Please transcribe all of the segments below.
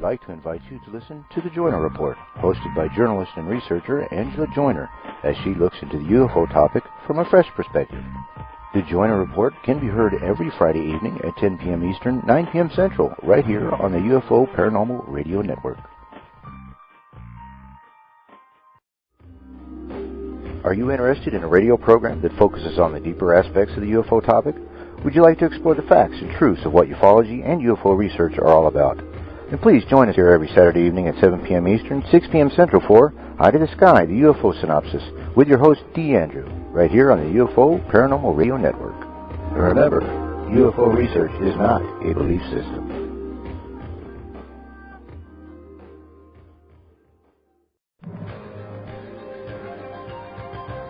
like to invite you to listen to The Joyner Report, hosted by journalist and researcher Angela Joyner, as she looks into the UFO topic from a fresh perspective. The Joyner Report can be heard every Friday evening at 10 p.m. Eastern, 9 p.m. Central, right here on the UFO Paranormal Radio Network. Are you interested in a radio program that focuses on the deeper aspects of the UFO topic? Would you like to explore the facts and truths of what ufology and UFO research are all about? Then please join us here every Saturday evening at 7 p.m. Eastern, 6 p.m. Central for Eye to the Sky, the UFO Synopsis, with your host, D. Andrew, right here on the UFO Paranormal Radio Network. And remember, UFO research is not a belief system.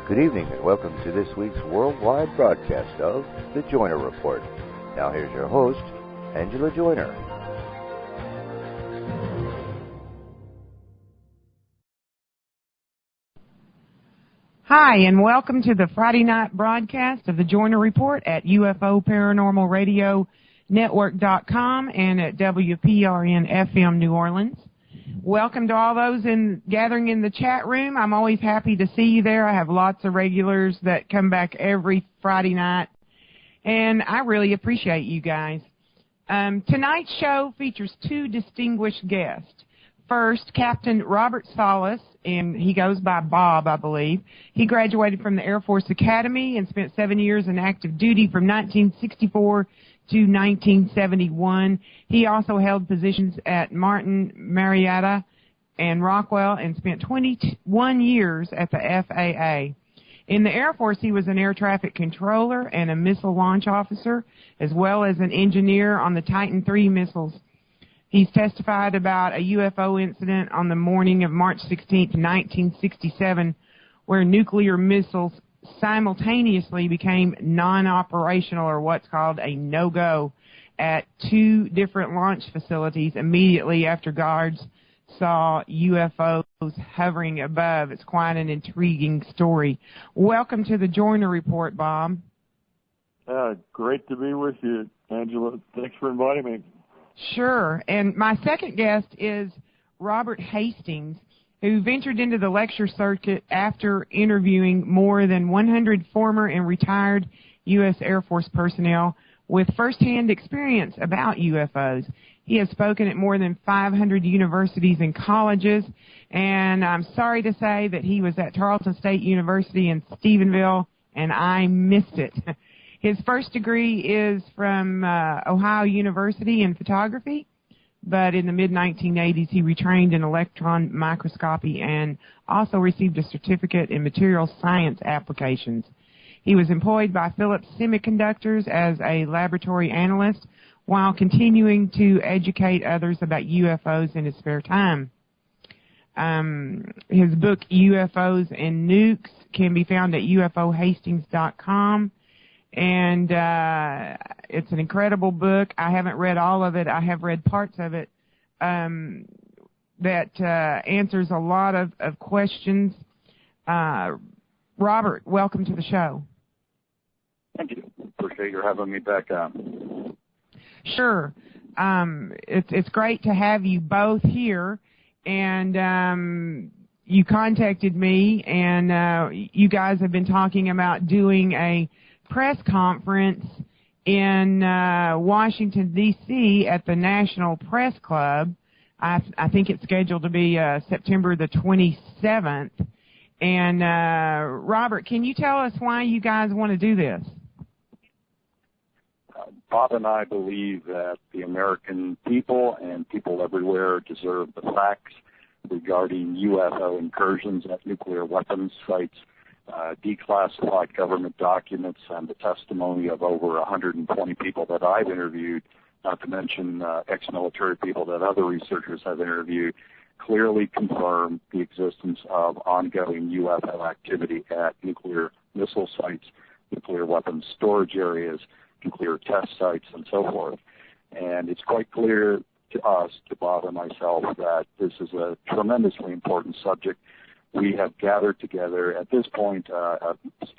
Good evening and welcome to this week's worldwide broadcast of The Joyner Report. Now here's your host, Angela Joyner. Hi, and welcome to the Friday night broadcast of The Joyner Report at UFO Paranormal Radio Network.com and at WPRN FM New Orleans. Welcome to all those gathering in the chat room. I'm always happy to see you there. I have lots of regulars that come back every Friday night, and I really appreciate you guys. Tonight's show features two distinguished guests. First, Captain Robert Salas, and he goes by Bob, I believe. He graduated from the Air Force Academy and spent 7 years in active duty from 1964 to 1971. He also held positions at Martin Marietta and Rockwell and spent 21 years at the FAA. In the Air Force, he was an air traffic controller and a missile launch officer, as well as an engineer on the Titan III missiles. He's testified about a UFO incident on the morning of March 16, 1967, where nuclear missiles simultaneously became non-operational, or what's called a no-go, at two different launch facilities immediately after guards saw UFOs hovering above. It's quite an intriguing story. Welcome to the Joyner Report, Bob. Great to be with you, Angela. Thanks for inviting me. Sure. And my second guest is Robert Hastings, who ventured into the lecture circuit after interviewing more than 100 former and retired U.S. Air Force personnel with firsthand experience about UFOs. He has spoken at more than 500 universities and colleges, and I'm sorry to say that he was at Tarleton State University in Stephenville, and I missed it. His first degree is from Ohio University in photography, but in the mid-1980s he retrained in electron microscopy and also received a certificate in material science applications. He was employed by Philips Semiconductors as a laboratory analyst while continuing to educate others about UFOs in his spare time. His book, UFOs and Nukes, can be found at ufohastings.com. And it's an incredible book. I haven't read all of it. I have read parts of it that answers a lot of questions. Robert, welcome to the show. Thank you. Appreciate your having me back on. Sure. It's great to have you both here. And you contacted me, and you guys have been talking about doing a press conference in Washington, D.C. at the National Press Club. I think it's scheduled to be September the 27th. And, Robert, can you tell us why you guys want to do this? Bob and I believe that the American people and people everywhere deserve the facts regarding UFO incursions at nuclear weapons sites, declassified government documents, and the testimony of over 120 people that I've interviewed, not to mention ex-military people that other researchers have interviewed, clearly confirm the existence of ongoing UFO activity at nuclear missile sites, nuclear weapons storage areas, nuclear test sites, and so forth. And it's quite clear to us, to Bob and myself, that this is a tremendously important subject. We have gathered together at this point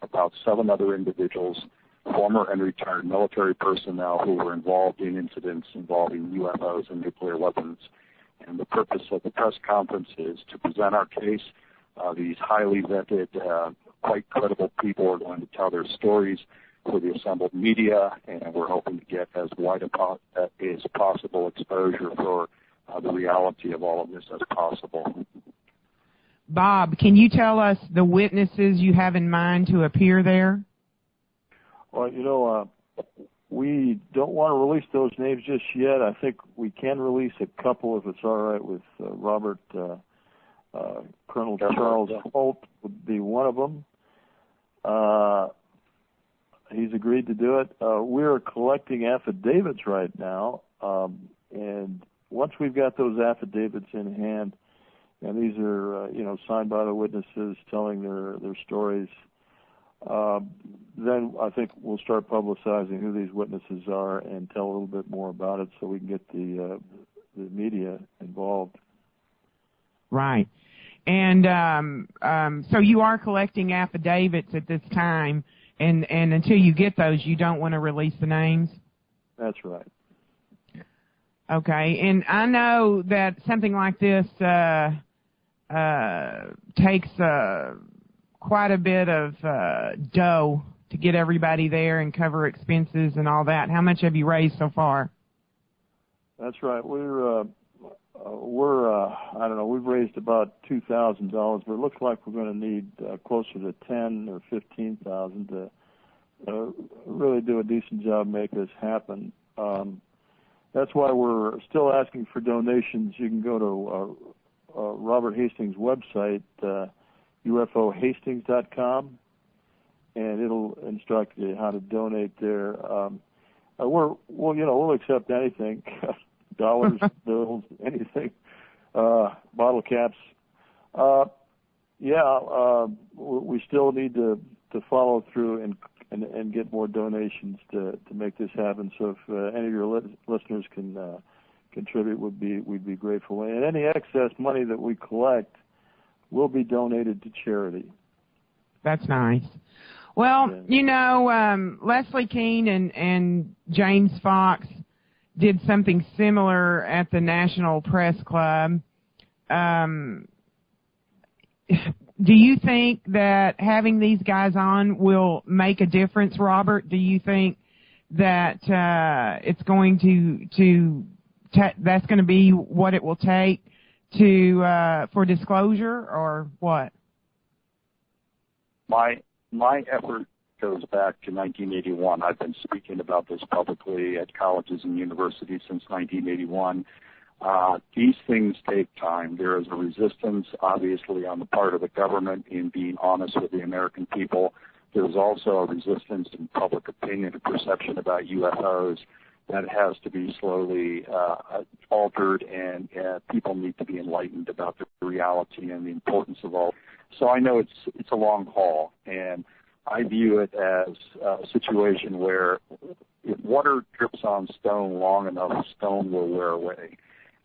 about 7 other individuals, former and retired military personnel who were involved in incidents involving UFOs and nuclear weapons. And the purpose of the press conference is to present our case. These highly vetted, quite credible people are going to tell their stories for the assembled media, and we're hoping to get as wide as possible exposure for the reality of all of this as possible. Bob, can you tell us the witnesses you have in mind to appear there? Well, we don't want to release those names just yet. I think we can release a couple if it's all right with Robert. Colonel Charles Holt would be one of them. He's agreed to do it. We're collecting affidavits right now, and once we've got those affidavits in hand, and these are signed by the witnesses telling their stories, then I think we'll start publicizing who these witnesses are and tell a little bit more about it so we can get the media involved. Right. And so you are collecting affidavits at this time, and until you get those, you don't want to release the names? That's right. Okay. And I know that something like this takes quite a bit of dough to get everybody there and cover expenses and all that. How much have you raised so far? That's right. We're I don't know, we've raised about $2,000, but it looks like we're going to need closer to $10,000 or $15,000 to really do a decent job make this happen. That's why we're still asking for donations. You can go to Robert Hastings' website, ufohastings.com, and it'll instruct you how to donate there. We'll accept anything. Dollars, bills, anything, bottle caps. We still need to follow through and get more donations to make this happen. So if any of your listeners can contribute, we'd be grateful. And any excess money that we collect will be donated to charity. That's nice. Well, Leslie Kean and James Fox did something similar at the National Press Club. Do you think that having these guys on will make a difference, Robert? Do you think that it's going that's going to be what it will take for disclosure, or what? My effort goes back to 1981. I've been speaking about this publicly at colleges and universities since 1981. These things take time. There is a resistance, obviously, on the part of the government in being honest with the American people. There's also a resistance in public opinion and perception about UFOs that has to be slowly altered, and people need to be enlightened about the reality and the importance of all. So I know it's a long haul, and I view it as a situation where if water drips on stone long enough, stone will wear away.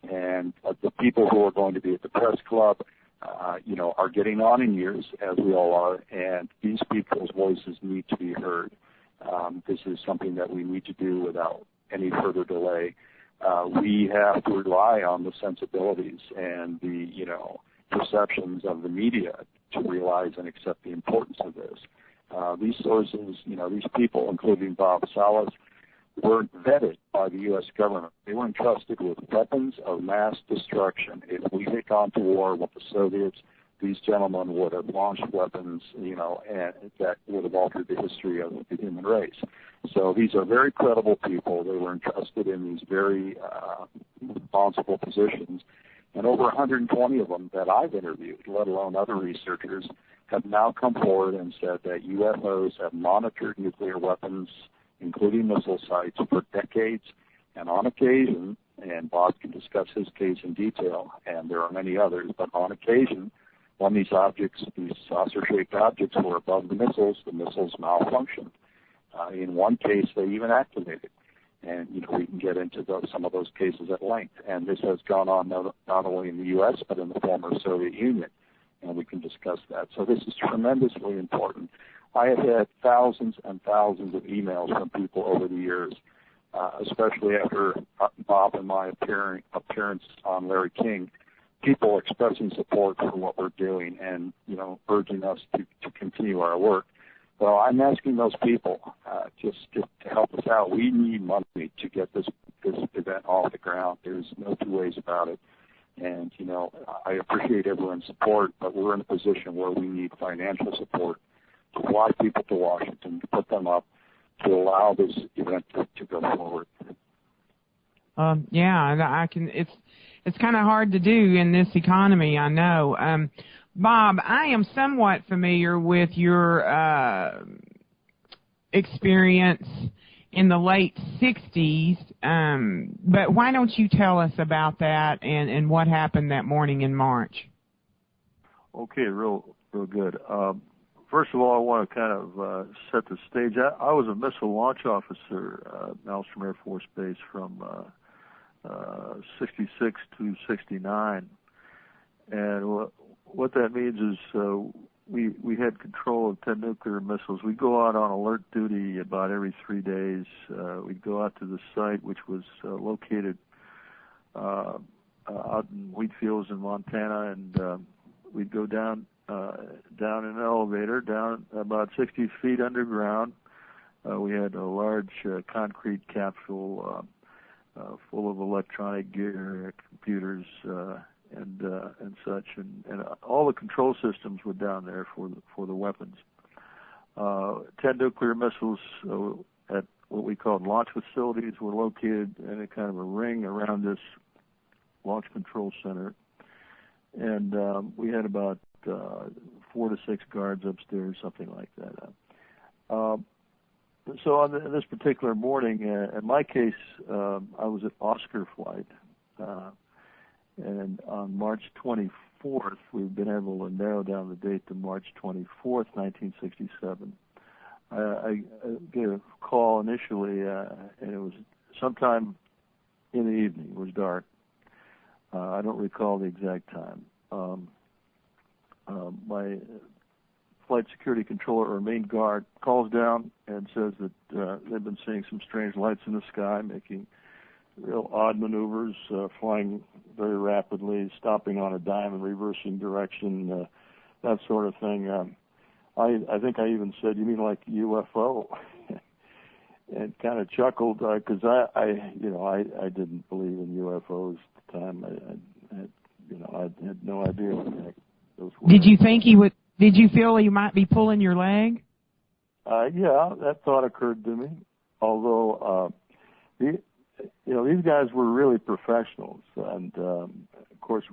And the people who are going to be at the press club, are getting on in years, as we all are, and these people's voices need to be heard. This is something that we need to do without any further delay. We have to rely on the sensibilities and the, perceptions of the media to realize and accept the importance of this. These sources, these people, including Bob Salas, were vetted by the U.S. government. They were entrusted with weapons of mass destruction. If we had gone to war with the Soviets, these gentlemen would have launched weapons, and that would have altered the history of the human race. So these are very credible people. They were entrusted in these very responsible positions. And over 120 of them that I've interviewed, let alone other researchers, have now come forward and said that UFOs have monitored nuclear weapons, including missile sites, for decades. And on occasion, and Bob can discuss his case in detail, and there are many others, but on occasion, when these saucer-shaped objects were above the missiles malfunctioned. In one case, they even activated. And, we can get into some of those cases at length. And this has gone on not only in the U.S., but in the former Soviet Union. And we can discuss that. So this is tremendously important. I have had thousands and thousands of emails from people over the years especially after Bob and my appearance on Larry King, people expressing support for what we're doing and, urging us to continue our work. Well, I'm asking those people just to help us out. We need money to get this event off the ground. There's no two ways about it. And, I appreciate everyone's support, but we're in a position where we need financial support to fly people to Washington, to put them up, to allow this event to go forward. Yeah, it's kind of hard to do in this economy, I know. Bob, I am somewhat familiar with your experience in the late 60s, but why don't you tell us about that and what happened that morning in March? Okay, real good. First of all, I want to kind of set the stage. I was a missile launch officer at Malmstrom Air Force Base from 66 to 69, and what that means is we had control of 10 nuclear missiles. We'd go out on alert duty about every 3 days. We'd go out to the site, which was located out in wheat fields in Montana, and we'd go down in an elevator, down about 60 feet underground. We had a large concrete capsule full of electronic gear, computers, and such, and all the control systems were down there for the weapons. 10 nuclear missiles at what we called launch facilities were located in a kind of a ring around this launch control center, and we had about 4 to 6 guards upstairs, something like that. So on this particular morning, in my case, I was at Oscar Flight. And on March 24th, we've been able to narrow down the date to March 24th, 1967. I get a call initially, and it was sometime in the evening. It was dark. I don't recall the exact time. My flight security controller or main guard calls down and says that they've been seeing some strange lights in the sky, making real odd maneuvers, flying very rapidly, stopping on a dime and reversing direction, that sort of thing. I think I even said, "You mean like UFO?" and kind of chuckled because I didn't believe in UFOs at the time. I had no idea what the heck those were. Did you think Did you feel he might be pulling your leg? Yeah, that thought occurred to me. Although, these guys were really professionals, and of course,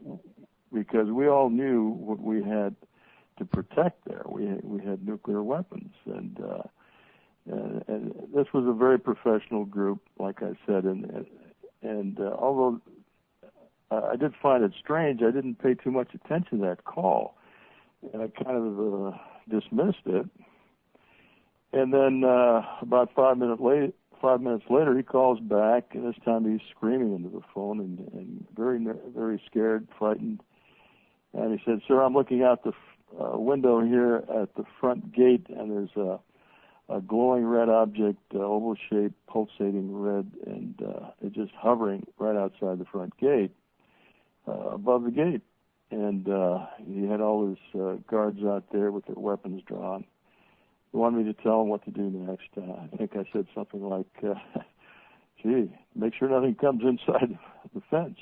because we all knew what we had to protect there. We had nuclear weapons, and this was a very professional group, like I said, and although I did find it strange, I didn't pay too much attention to that call, and I kind of dismissed it. And then about 5 minutes later, he calls back, and this time he's screaming into the phone and very, very scared, frightened. And he said, "Sir, I'm looking out the window here at the front gate, and there's a glowing red object, oval-shaped, pulsating red, and it's just hovering right outside the front gate, above the gate." And he had all his guards out there with their weapons drawn. He wanted me to tell him what to do next. I think I said something like, "Gee, make sure nothing comes inside the fence."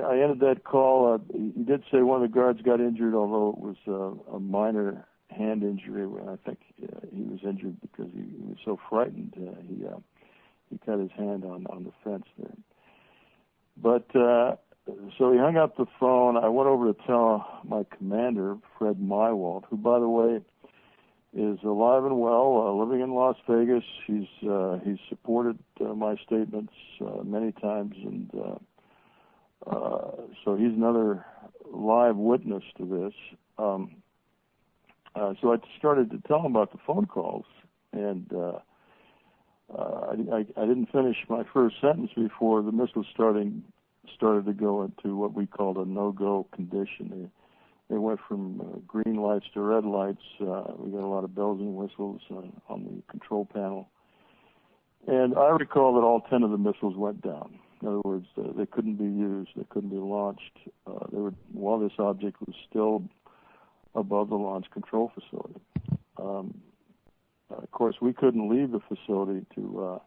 I ended that call. He did say one of the guards got injured, although it was a minor hand injury. I think he was injured because he was so frightened. He cut his hand on the fence there. But so he hung up the phone. I went over to tell my commander, Fred Mywalt, who, by the way, is alive and well, living in Las Vegas. He's supported my statements many times, and so he's another live witness to this. So I started to tell him about the phone calls, and I didn't finish my first sentence before the missiles started to go into what we called a no-go condition. They went from green lights to red lights. We got a lot of bells and whistles on the control panel. And I recall that all 10 of the missiles went down. In other words, they couldn't be used. They couldn't be launched. While this object was still above the launch control facility. Of course, we couldn't leave the facility to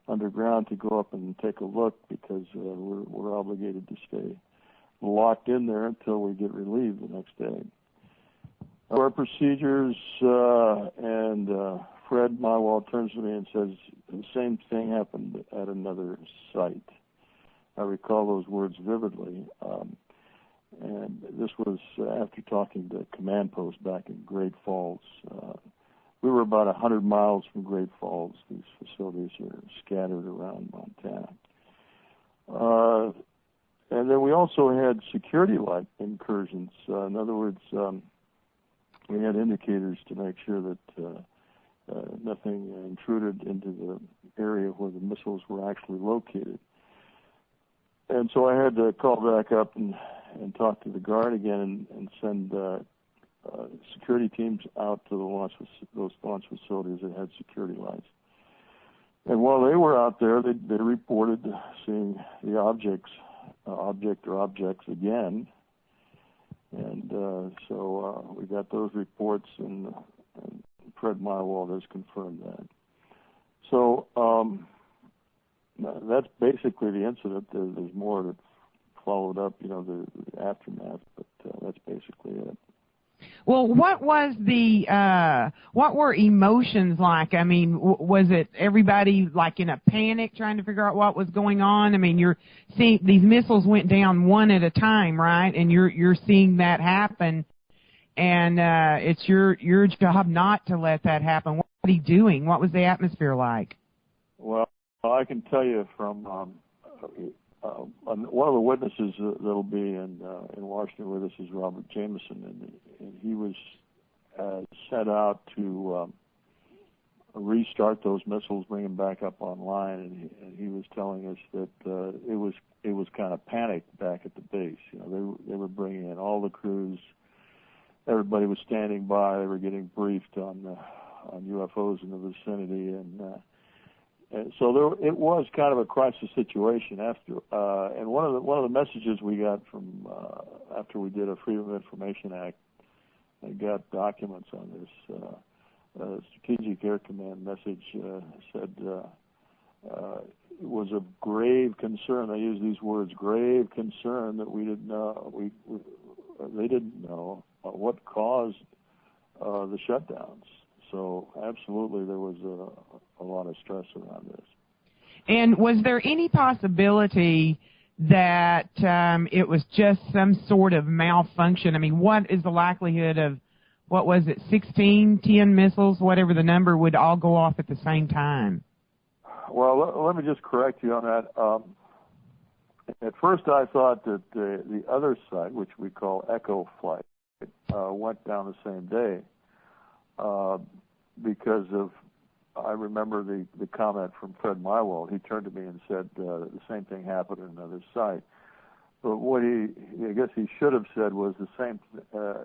underground to go up and take a look because we're obligated to stay locked in there until we get relieved the next day. Our procedures, and Fred Mywald turns to me and says, the same thing happened at another site. I recall those words vividly. And this was after talking to command post back in Great Falls. We were about 100 miles from Great Falls. These facilities are scattered around Montana. And then we also had security light incursions. In other words, we had indicators to make sure that nothing intruded into the area where the missiles were actually located. And so I had to call back up and talk to the Guard again and send security teams out to those launch facilities that had security lights. And while they were out there, they reported seeing the objects again. And so we got those reports, and Fred Mywald has confirmed that. So that's basically the incident. There's more that followed up, the aftermath, but that's basically it. Well, what were emotions like? I mean, was it everybody like in a panic trying to figure out what was going on? I mean, you're seeing these missiles went down one at a time, right? And you're seeing that happen, and it's your job not to let that happen. What was he doing? What was the atmosphere like? Well, I can tell you from one of the witnesses that'll be in Washington with us is Robert Jameson, and he was set out to restart those missiles, bring them back up online, and he was telling us that it was kind of panic back at the base. They were bringing in all the crews. Everybody was standing by. They were getting briefed on UFOs in the vicinity, and so it was kind of a crisis situation after. And one of the messages we got from after we did a Freedom of Information Act, I got documents on this. Strategic Air Command message said it was of grave concern. They used these words: grave concern that we didn't know. They didn't know what caused the shutdowns. So absolutely, there was a lot of stress around this. And was there any possibility that it was just some sort of malfunction? I mean, what is the likelihood of, 10 missiles, whatever the number, would all go off at the same time? Well, let me just correct you on that. At first, I thought that the other site, which we call Echo Flight, went down the same day. Because I remember the comment from Fred Mywald. He turned to me and said the same thing happened at another site. But what I guess he should have said was the same.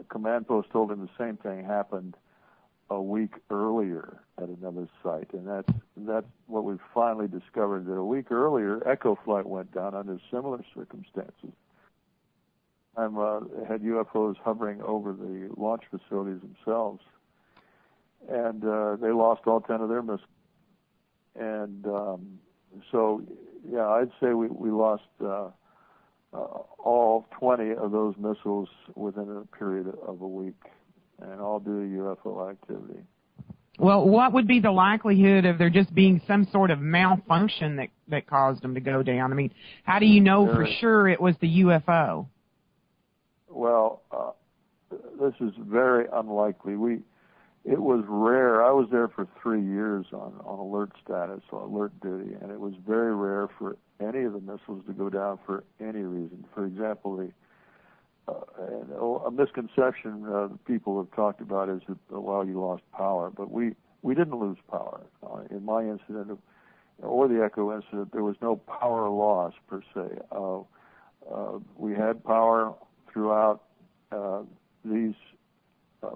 Command post told him the same thing happened a week earlier at another site, and that's what we finally discovered, that a week earlier Echo Flight went down under similar circumstances. Had UFOs hovering over the launch facilities themselves. And they lost all 10 of their missiles. And so, yeah, I'd say we lost all 20 of those missiles within a period of a week, and all due to UFO activity. Well, what would be the likelihood of there just being some sort of malfunction that caused them to go down? I mean, how do you know for sure it was the UFO? Well, this is very unlikely. It was rare. I was there for 3 years on alert status, or alert duty, and it was very rare for any of the missiles to go down for any reason. For example, a misconception people have talked about is that, well, you lost power, but we didn't lose power. In my incident, or the Echo incident, there was no power loss per se. We had power throughout these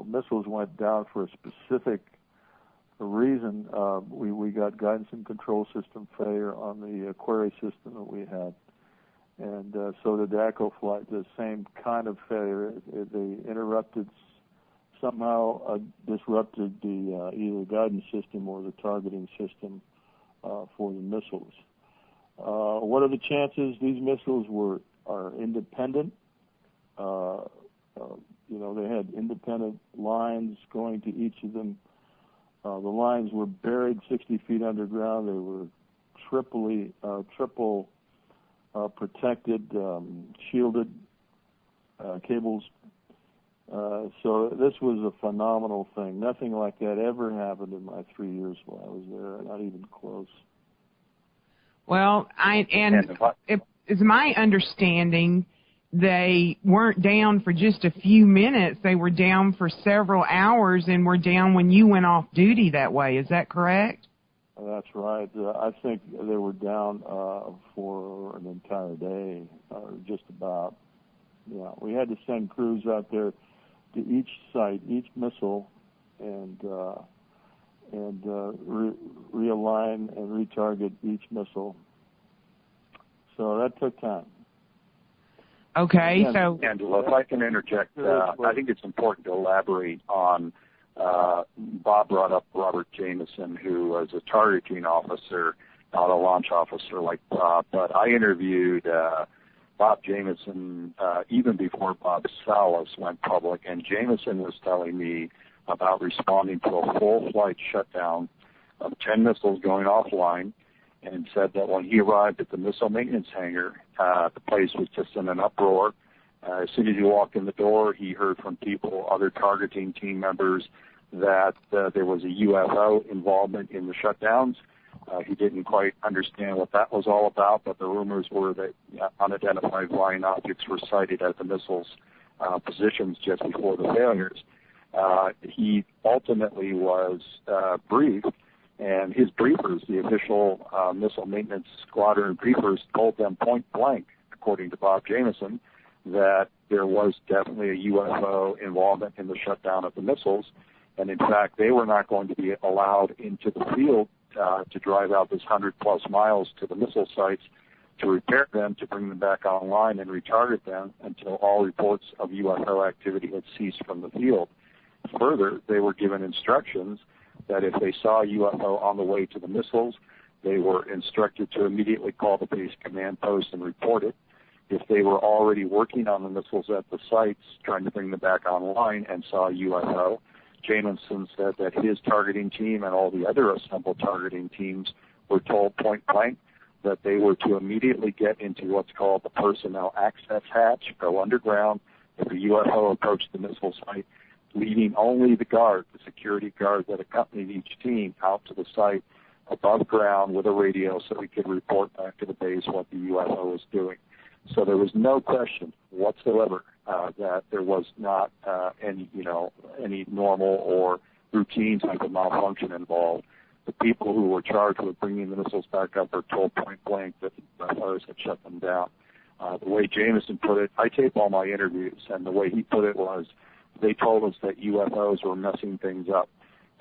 missiles went down for a specific reason. We got guidance and control system failure on the Aquarius system that we had, and so did the Echo flight. The same kind of failure. They somehow disrupted the either guidance system or the targeting system for the missiles. What are the chances? These missiles are independent. They had independent lines going to each of them. The lines were buried 60 feet underground. They were triple protected, shielded cables. So this was a phenomenal thing. Nothing like that ever happened in my 3 years while I was there, not even close. Well, it is my understanding they weren't down for just a few minutes. They were down for several hours and were down when you went off duty that way. Is that correct? That's right. I think they were down for an entire day, just about. Yeah, we had to send crews out there to each site, each missile, and realign and retarget each missile. So that took time. Okay, so Angela, if I can interject, I think it's important to elaborate on. Bob brought up Robert Jameson, who was a targeting officer, not a launch officer like Bob. But I interviewed Bob Jameson even before Bob Salas went public, and Jameson was telling me about responding to a full flight shutdown of 10 missiles going offline, and said that when he arrived at the missile maintenance hangar, the place was just in an uproar. As soon as he walked in the door, he heard from people, other targeting team members, that there was a UFO involvement in the shutdowns. He didn't quite understand what that was all about, but the rumors were that unidentified flying objects were sighted at the missiles' positions just before the failures. He ultimately was briefed, and his briefers, the official missile maintenance squadron briefers, told them point blank, according to Bob Jameson, that there was definitely a UFO involvement in the shutdown of the missiles, and in fact they were not going to be allowed into the field to drive out this 100-plus miles to the missile sites to repair them, to bring them back online and retarget them until all reports of UFO activity had ceased from the field. Further, they were given instructions that if they saw a UFO on the way to the missiles, they were instructed to immediately call the base command post and report it. If they were already working on the missiles at the sites, trying to bring them back online, and saw a UFO, Jameson said that his targeting team and all the other assembled targeting teams were told point blank that they were to immediately get into what's called the personnel access hatch, go underground if a UFO approached the missile site, leaving only the guard, the security guard that accompanied each team, out to the site above ground with a radio so we could report back to the base what the UFO was doing. So there was no question whatsoever that there was not any normal or routine type of malfunction involved. The people who were charged with bringing the missiles back up were told point blank that the UFOs had shut them down. The way Jameson put it, I tape all my interviews, and the way he put it was, they told us that UFOs were messing things up,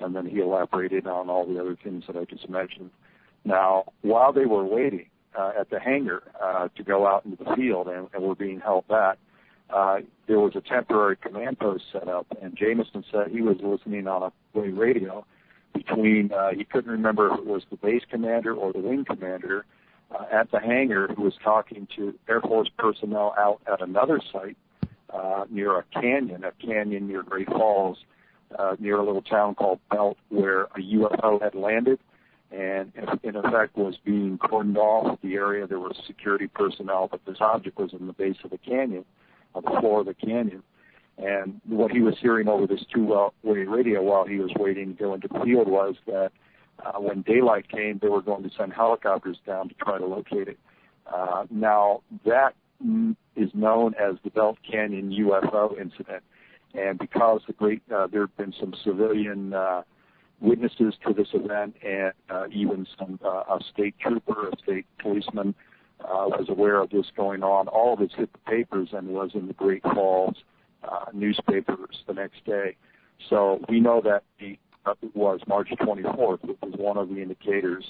and then he elaborated on all the other things that I just mentioned. Now, while they were waiting at the hangar to go out into the field and were being held back, there was a temporary command post set up, and Jameson said he was listening on a wave radio between, he couldn't remember if it was the base commander or the wing commander at the hangar, who was talking to Air Force personnel out at another site near a canyon near Great Falls, near a little town called Belt, where a UFO had landed and in effect was being cordoned off the area. There was security personnel, but this object was in the base of the canyon, on the floor of the canyon. And what he was hearing over this two-way radio while he was waiting to go into the field was that when daylight came, they were going to send helicopters down to try to locate it. Now, that is known as the Belt Canyon UFO incident. And because there have been some civilian witnesses to this event, and even a state trooper, a state policeman was aware of this going on, all of this hit the papers and was in the Great Falls newspapers the next day. So we know that it was March 24th, which was one of the indicators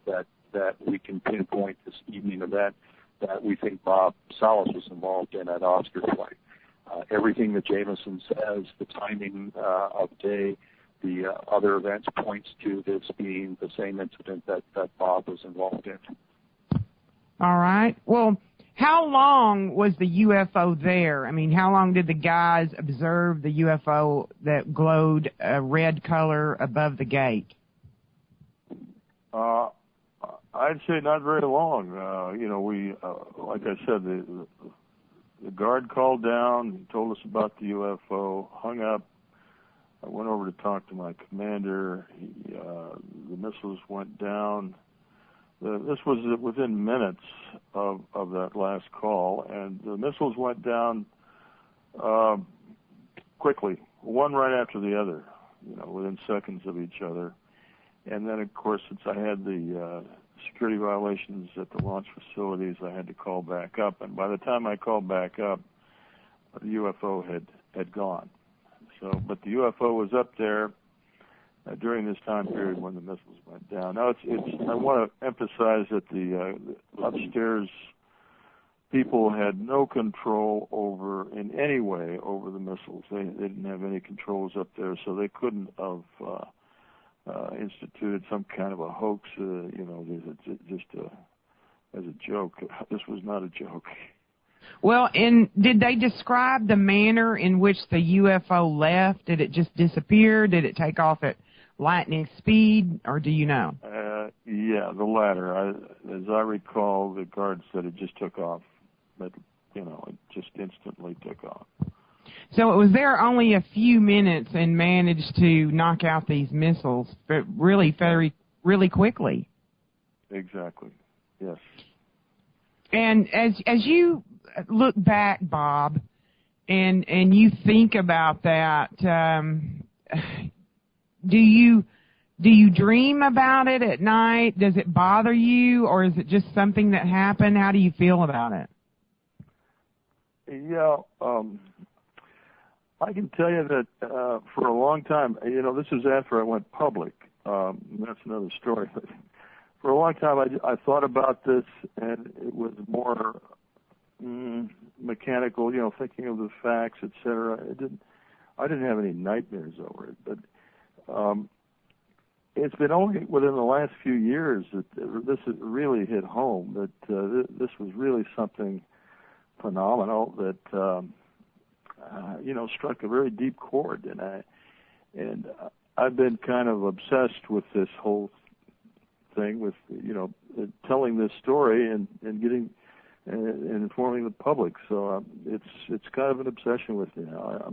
that we can pinpoint this evening event that we think Bob Salas was involved in at Oscar flight. Everything that Jamison says, the timing of day, the other events points to this being the same incident that Bob was involved in. All right. Well, how long was the UFO there? I mean, how long did the guys observe the UFO that glowed a red color above the gate? I'd say not very long. We, like I said, the guard called down, he told us about the UFO, hung up. I went over to talk to my commander. The missiles went down. This was within minutes of that last call, and the missiles went down quickly, one right after the other, within seconds of each other. And then, of course, since I had the security violations at the launch facilities, I had to call back up. And by the time I called back up, the UFO had gone. But the UFO was up there during this time period when the missiles went down. Now, I want to emphasize that the upstairs people had no control in any way over the missiles. They didn't have any controls up there, so they couldn't have instituted some kind of a hoax, just as a joke. This was not a joke. Well, and did they describe the manner in which the UFO left? Did it just disappear? Did it take off at lightning speed, or do you know? Yeah, the latter. As I recall, the guard said it just took off, but it just instantly took off. So it was there only a few minutes and managed to knock out these missiles, but really really quickly. Exactly. Yes. And as you look back, Bob, and you think about that, do you dream about it at night? Does it bother you, or is it just something that happened? How do you feel about it? Yeah, I can tell you that for a long time, this is after I went public. That's another story. But for a long time, I thought about this, and it was more mechanical, thinking of the facts, etc. I didn't have any nightmares over it, but it's been only within the last few years that this has really hit home, that this was really something phenomenal that struck a very deep chord, and I've been kind of obsessed with this whole thing, with telling this story and getting and informing the public. So it's kind of an obsession with me now.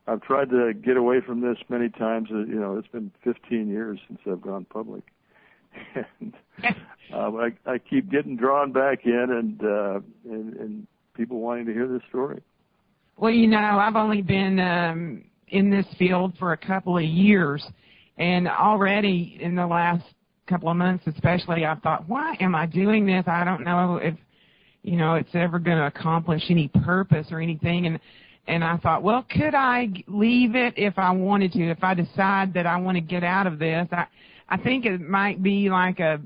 I've tried to get away from this many times. It's been 15 years since I've gone public, and I keep getting drawn back in, and people wanting to hear this story. Well, I've only been in this field for a couple of years, and already in the last couple of months especially, I've thought, why am I doing this? I don't know if, it's ever going to accomplish any purpose or anything. And I thought, well, could I leave it if I wanted to, if I decide that I want to get out of this? I think it might be like a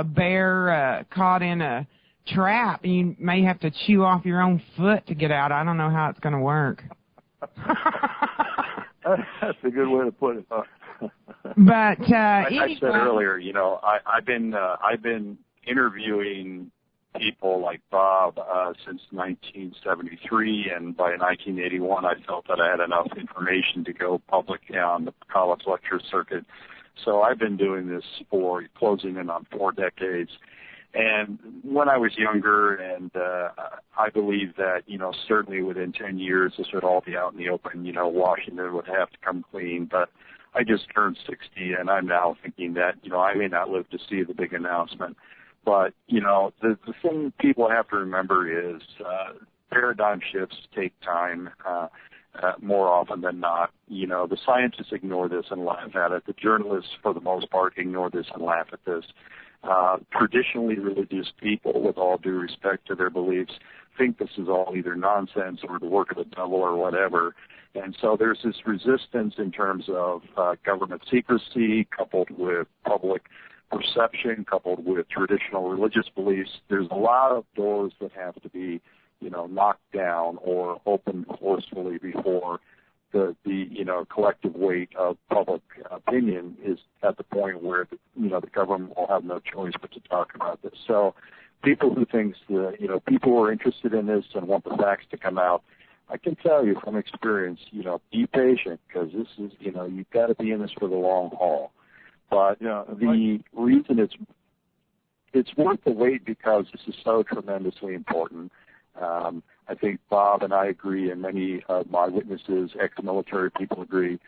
bear caught in a trap. You may have to chew off your own foot to get out. I don't know how it's going to work. That's a good way to put it. But I said earlier, I've been interviewing people like Bob since 1973, and by 1981, I felt that I had enough information to go public on the college lecture circuit. So I've been doing this for closing in on 4 decades. And when I was younger, and I believe that, certainly within 10 years, this would all be out in the open. Washington would have to come clean. But I just turned 60, and I'm now thinking that, I may not live to see the big announcement. But, the thing people have to remember is paradigm shifts take time more often than not. The scientists ignore this and laugh at it. The journalists, for the most part, ignore this and laugh at this. Traditionally religious people, with all due respect to their beliefs, think this is all either nonsense or the work of the devil or whatever. And so there's this resistance in terms of government secrecy coupled with public perception, coupled with traditional religious beliefs. There's a lot of doors that have to be, knocked down or opened forcefully before the collective weight of public opinion is at the point where the government will have no choice but to talk about this. So people who think people who are interested in this and want the facts to come out, I can tell you from experience, be patient, because this is, you've got to be in this for the long haul. But the reason it's worth the wait because this is so tremendously important. I think Bob and I agree, and many of my witnesses, ex-military people agree,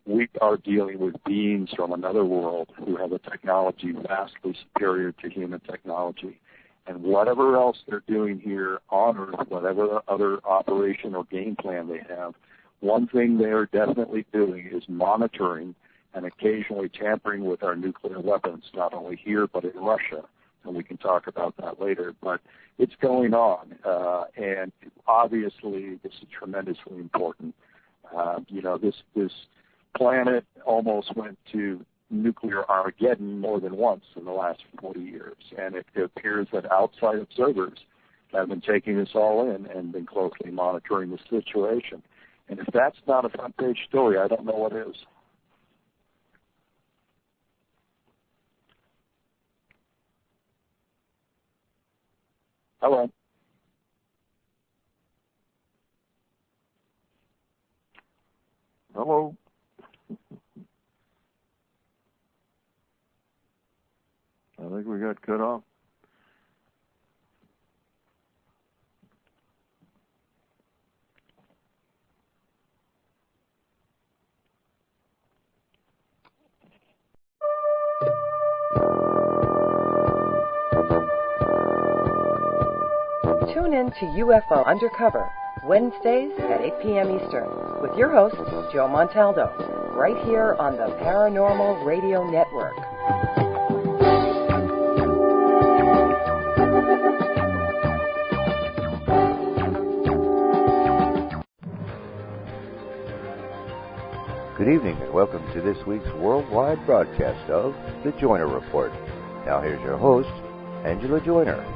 we are dealing with beings from another world who have a technology vastly superior to human technology. And whatever else they're doing here on Earth, whatever other operation or game plan they have, one thing they are definitely doing is monitoring and occasionally tampering with our nuclear weapons, not only here but in Russia. And we can talk about that later. But it's going on, and obviously this is tremendously important. This planet almost went to nuclear Armageddon more than once in the last 40 years, and it appears that outside observers have been taking this all in and been closely monitoring the situation. And if that's not a front-page story, I don't know what is. Hello. Hello. I think we got cut off. Tune in to UFO Undercover, Wednesdays at 8 p.m. Eastern, with your host, Joe Montaldo, right here on the Paranormal Radio Network. Good evening and welcome to this week's worldwide broadcast of The Joyner Report. Now here's your host, Angela Joyner.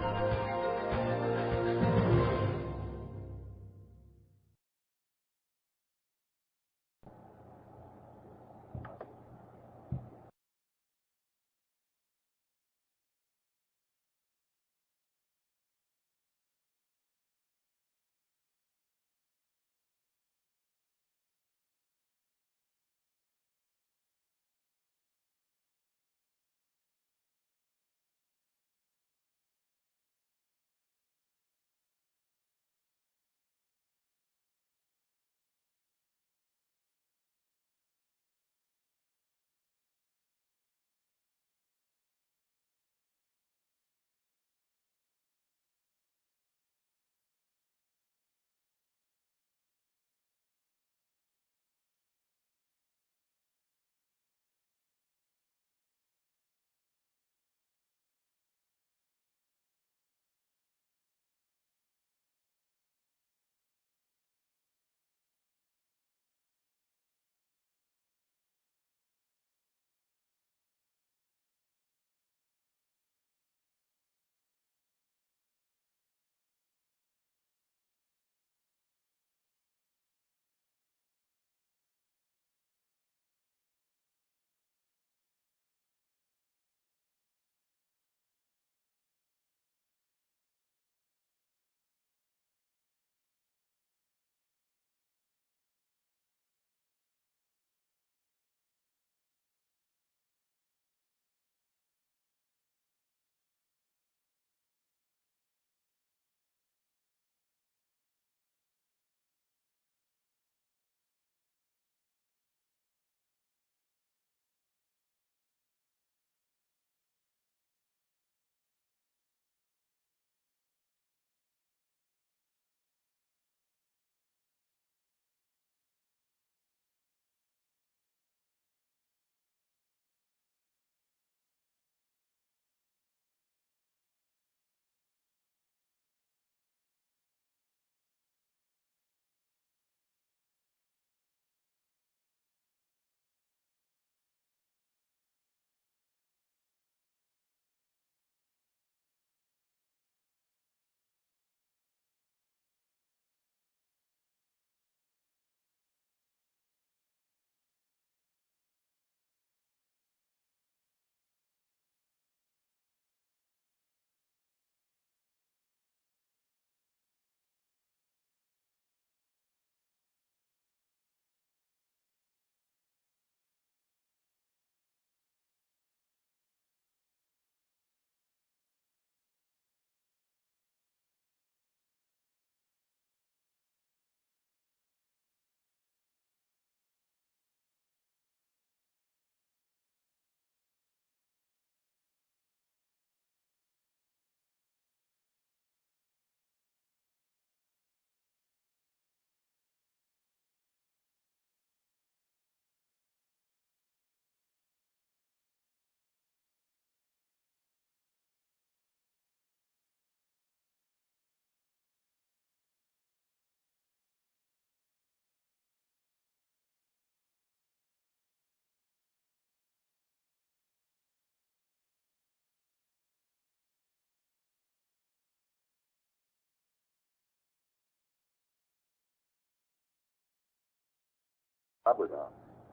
Robert on.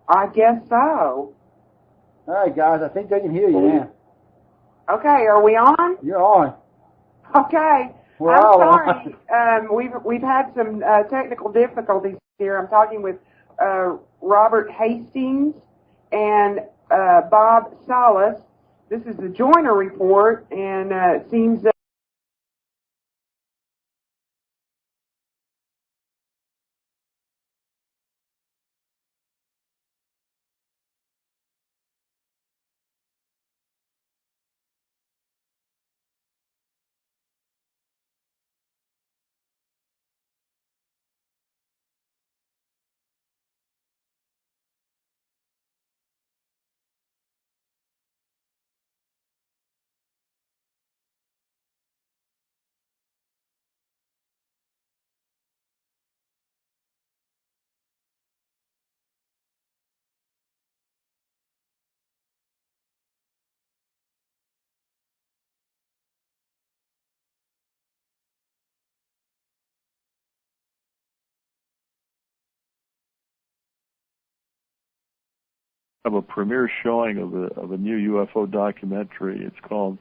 I guess so. All right, guys, I think they can hear you now. Okay, are we on? You're on. Okay. We're I'm all sorry. We've had some technical difficulties here. I'm talking with Robert Hastings and Bob Salas. This is the Joyner Report, and it seems that have a premiere showing of a new UFO documentary. It's called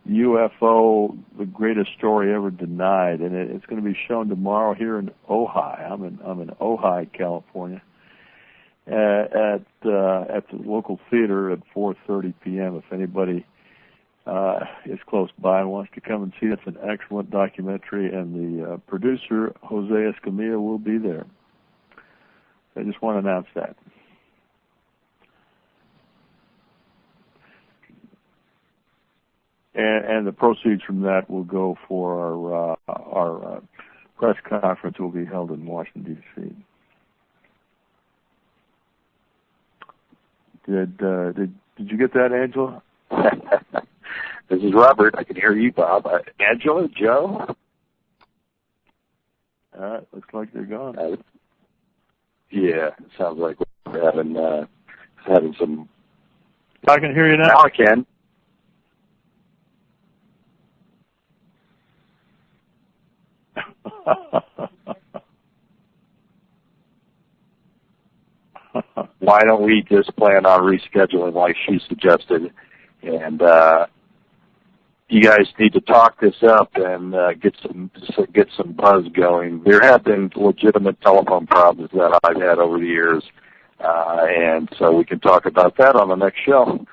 UFO: The Greatest Story Ever Denied, and it's going to be shown tomorrow here in Ojai. I'm in Ojai, California, at the local theater at 4:30 p.m. If anybody is close by and wants to come and see it, it's an excellent documentary, and the producer Jose Escamilla will be there. I just want to announce that. And the proceeds from that will go for our press conference will be held in Washington, D.C. Did you get that, Angela? This is Robert. I can hear you, Bob. Angela, Joe? Looks like they're gone. Yeah, sounds like we're having some... I can hear you now. Now I can. Why don't we just plan on rescheduling like she suggested, and you guys need to talk this up and get some buzz going. There have been legitimate telephone problems that I've had over the years, and so we can talk about that on the next show.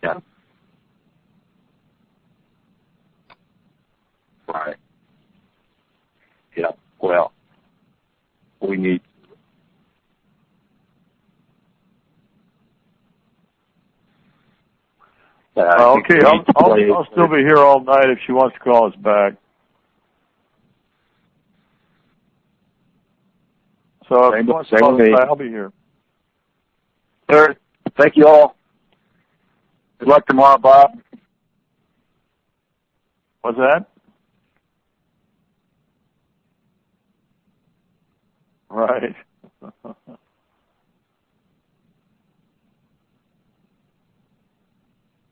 Yeah. Right. Yeah. Well, we need. Okay, I'll still be here all night if she wants to call us back. So if you want to call us back, I'll be here. Sir, thank you all. Good luck tomorrow, Bob. What's that? Right.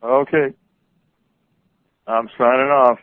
Okay. I'm signing off.